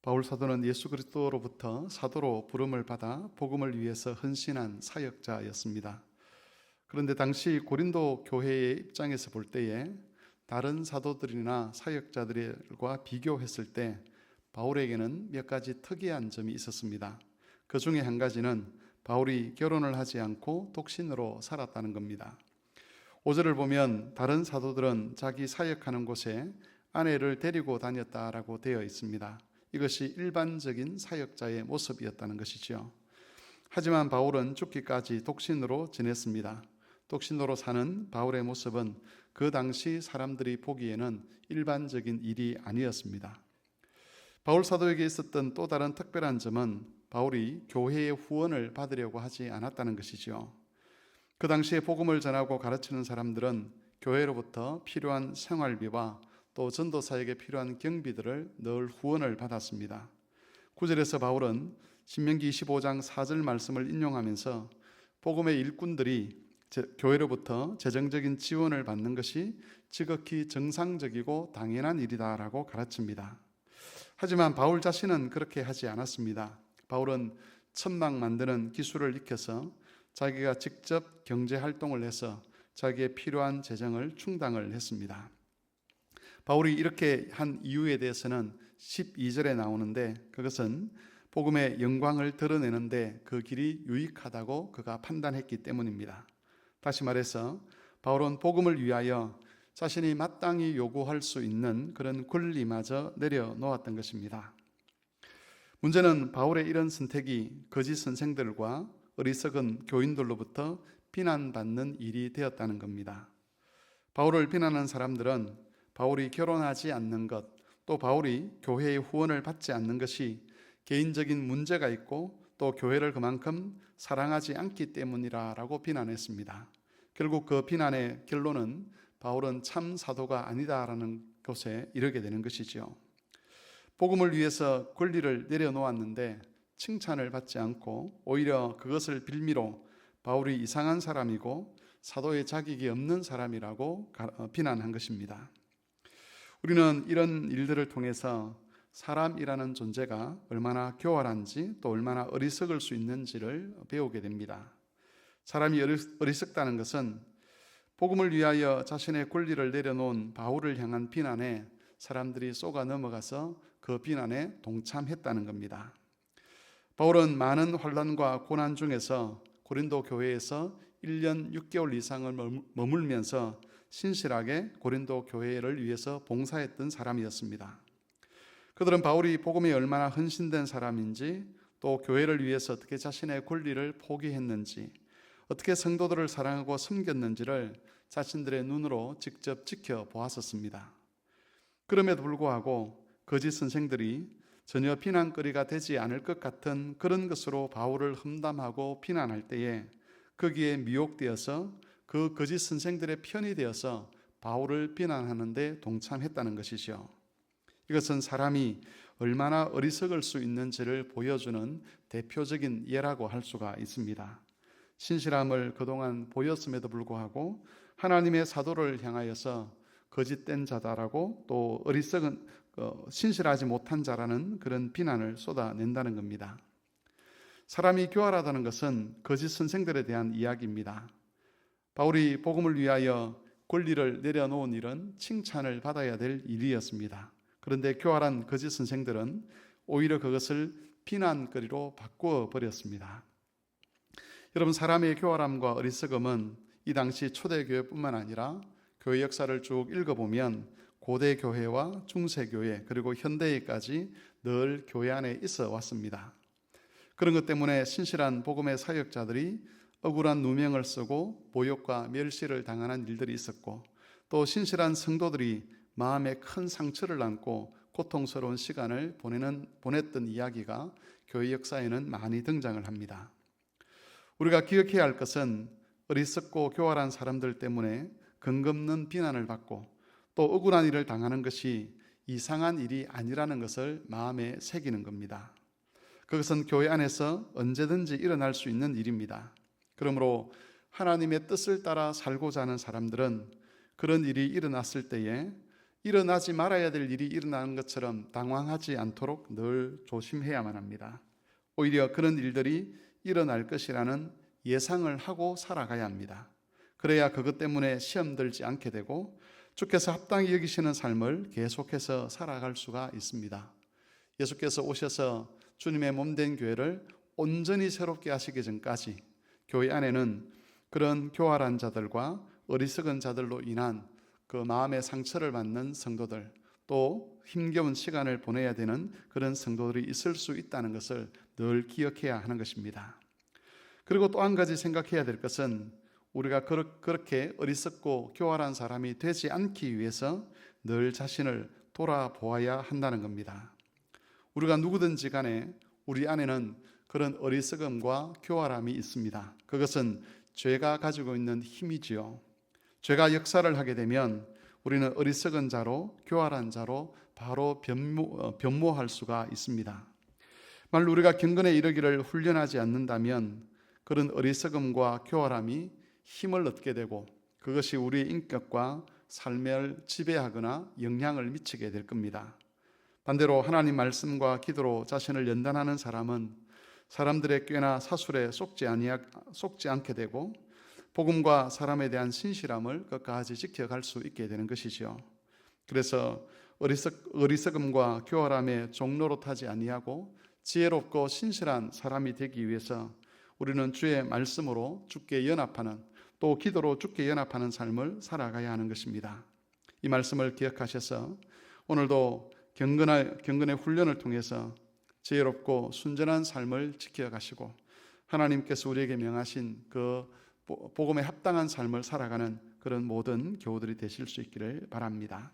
바울 사도는 예수 그리스도로부터 사도로 부름을 받아 복음을 위해서 헌신한 사역자였습니다. 그런데 당시 고린도 교회의 입장에서 볼 때에 다른 사도들이나 사역자들과 비교했을 때 바울에게는 몇 가지 특이한 점이 있었습니다. 그 중에 한 가지는 바울이 결혼을 하지 않고 독신으로 살았다는 겁니다. 5절을 보면 다른 사도들은 자기 사역하는 곳에 아내를 데리고 다녔다라고 되어 있습니다. 이것이 일반적인 사역자의 모습이었다는 것이죠. 하지만 바울은 죽기까지 독신으로 지냈습니다. 독신으로 사는 바울의 모습은 그 당시 사람들이 보기에는 일반적인 일이 아니었습니다. 바울 사도에게 있었던 또 다른 특별한 점은 바울이 교회의 후원을 받으려고 하지 않았다는 것이죠. 그 당시에 복음을 전하고 가르치는 사람들은 교회로부터 필요한 생활비와 또 전도사에게 필요한 경비들을 늘 후원을 받았습니다. 9절에서 바울은 신명기 25장 4절 말씀을 인용하면서 복음의 일꾼들이 교회로부터 재정적인 지원을 받는 것이 지극히 정상적이고 당연한 일이다라고 가르칩니다. 하지만 바울 자신은 그렇게 하지 않았습니다. 바울은 천막 만드는 기술을 익혀서 자기가 직접 경제활동을 해서 자기의 필요한 재정을 충당을 했습니다. 바울이 이렇게 한 이유에 대해서는 12절에 나오는데 그것은 복음의 영광을 드러내는데 그 길이 유익하다고 그가 판단했기 때문입니다. 다시 말해서 바울은 복음을 위하여 자신이 마땅히 요구할 수 있는 그런 권리마저 내려놓았던 것입니다. 문제는 바울의 이런 선택이 거짓 선생들과 어리석은 교인들로부터 비난받는 일이 되었다는 겁니다. 바울을 비난하는 사람들은 바울이 결혼하지 않는 것, 또 바울이 교회의 후원을 받지 않는 것이 개인적인 문제가 있고 또 교회를 그만큼 사랑하지 않기 때문이라고 비난했습니다. 결국 그 비난의 결론은 바울은 참 사도가 아니다라는 것에 이르게 되는 것이죠. 복음을 위해서 권리를 내려놓았는데 칭찬을 받지 않고 오히려 그것을 빌미로 바울이 이상한 사람이고 사도의 자격이 없는 사람이라고 비난한 것입니다. 우리는 이런 일들을 통해서 사람이라는 존재가 얼마나 교활한지 또 얼마나 어리석을 수 있는지를 배우게 됩니다. 사람이 어리석다는 것은 복음을 위하여 자신의 권리를 내려놓은 바울을 향한 비난에 사람들이 쏘가 넘어가서 그 비난에 동참했다는 겁니다. 바울은 많은 환난과 고난 중에서 고린도 교회에서 1년 6개월 이상을 머물면서 신실하게 고린도 교회를 위해서 봉사했던 사람이었습니다. 그들은 바울이 복음에 얼마나 헌신된 사람인지 또 교회를 위해서 어떻게 자신의 권리를 포기했는지 어떻게 성도들을 사랑하고 섬겼는지를 자신들의 눈으로 직접 지켜보았었습니다. 그럼에도 불구하고 거짓 선생들이 전혀 비난거리가 되지 않을 것 같은 그런 것으로 바울을 험담하고 비난할 때에 거기에 미혹되어서 그 거짓 선생들의 편이 되어서 바울을 비난하는 데 동참했다는 것이죠. 이것은 사람이 얼마나 어리석을 수 있는지를 보여주는 대표적인 예라고 할 수가 있습니다. 신실함을 그동안 보였음에도 불구하고 하나님의 사도를 향하여서 거짓된 자다라고 또 어리석은 신실하지 못한 자라는 그런 비난을 쏟아낸다는 겁니다. 사람이 교활하다는 것은 거짓 선생들에 대한 이야기입니다. 바울이 복음을 위하여 권리를 내려놓은 일은 칭찬을 받아야 될 일이었습니다. 그런데 교활한 거짓 선생들은 오히려 그것을 비난거리로 바꾸어 버렸습니다. 여러분, 사람의 교활함과 어리석음은 이 당시 초대교회뿐만 아니라 교회 역사를 쭉 읽어보면 고대 교회와 중세 교회 그리고 현대에까지 늘 교회 안에 있어 왔습니다. 그런 것 때문에 신실한 복음의 사역자들이 억울한 누명을 쓰고 모욕과 멸시를 당하는 일들이 있었고 또 신실한 성도들이 마음에 큰 상처를 안고 고통스러운 시간을 보냈던 이야기가 교회 역사에는 많이 등장을 합니다. 우리가 기억해야 할 것은 어리석고 교활한 사람들 때문에 근검없는 비난을 받고 또 억울한 일을 당하는 것이 이상한 일이 아니라는 것을 마음에 새기는 겁니다. 그것은 교회 안에서 언제든지 일어날 수 있는 일입니다. 그러므로 하나님의 뜻을 따라 살고자 하는 사람들은 그런 일이 일어났을 때에 일어나지 말아야 될 일이 일어나는 것처럼 당황하지 않도록 늘 조심해야만 합니다. 오히려 그런 일들이 일어날 것이라는 예상을 하고 살아가야 합니다. 그래야 그것 때문에 시험 들지 않게 되고 주께서 합당히 여기시는 삶을 계속해서 살아갈 수가 있습니다. 예수께서 오셔서 주님의 몸된 교회를 온전히 새롭게 하시기 전까지 교회 안에는 그런 교활한 자들과 어리석은 자들로 인한 그 마음의 상처를 받는 성도들, 또 힘겨운 시간을 보내야 되는 그런 성도들이 있을 수 있다는 것을 늘 기억해야 하는 것입니다. 그리고 또 한 가지 생각해야 될 것은 우리가 그렇게 어리석고 교활한 사람이 되지 않기 위해서 늘 자신을 돌아보아야 한다는 겁니다. 우리가 누구든지 간에 우리 안에는 그런 어리석음과 교활함이 있습니다. 그것은 죄가 가지고 있는 힘이지요. 죄가 역사를 하게 되면 우리는 어리석은 자로, 교활한 자로 바로 변모할 수가 있습니다. 만일 우리가 경건에 이르기를 훈련하지 않는다면 그런 어리석음과 교활함이 힘을 얻게 되고 그것이 우리의 인격과 삶을 지배하거나 영향을 미치게 될 겁니다. 반대로 하나님 말씀과 기도로 자신을 연단하는 사람은 사람들의 꾀나 사술에 속지 않게 되고 복음과 사람에 대한 신실함을 끝까지 지켜갈 수 있게 되는 것이죠. 그래서 어리석음과 교활함의 종로로 타지 아니하고 지혜롭고 신실한 사람이 되기 위해서 우리는 주의 말씀으로 주께 연합하는, 또 기도로 주께 연합하는 삶을 살아가야 하는 것입니다. 이 말씀을 기억하셔서 오늘도 경건의 훈련을 통해서 지혜롭고 순전한 삶을 지켜가시고 하나님께서 우리에게 명하신 그 복음에 합당한 삶을 살아가는 그런 모든 교우들이 되실 수 있기를 바랍니다.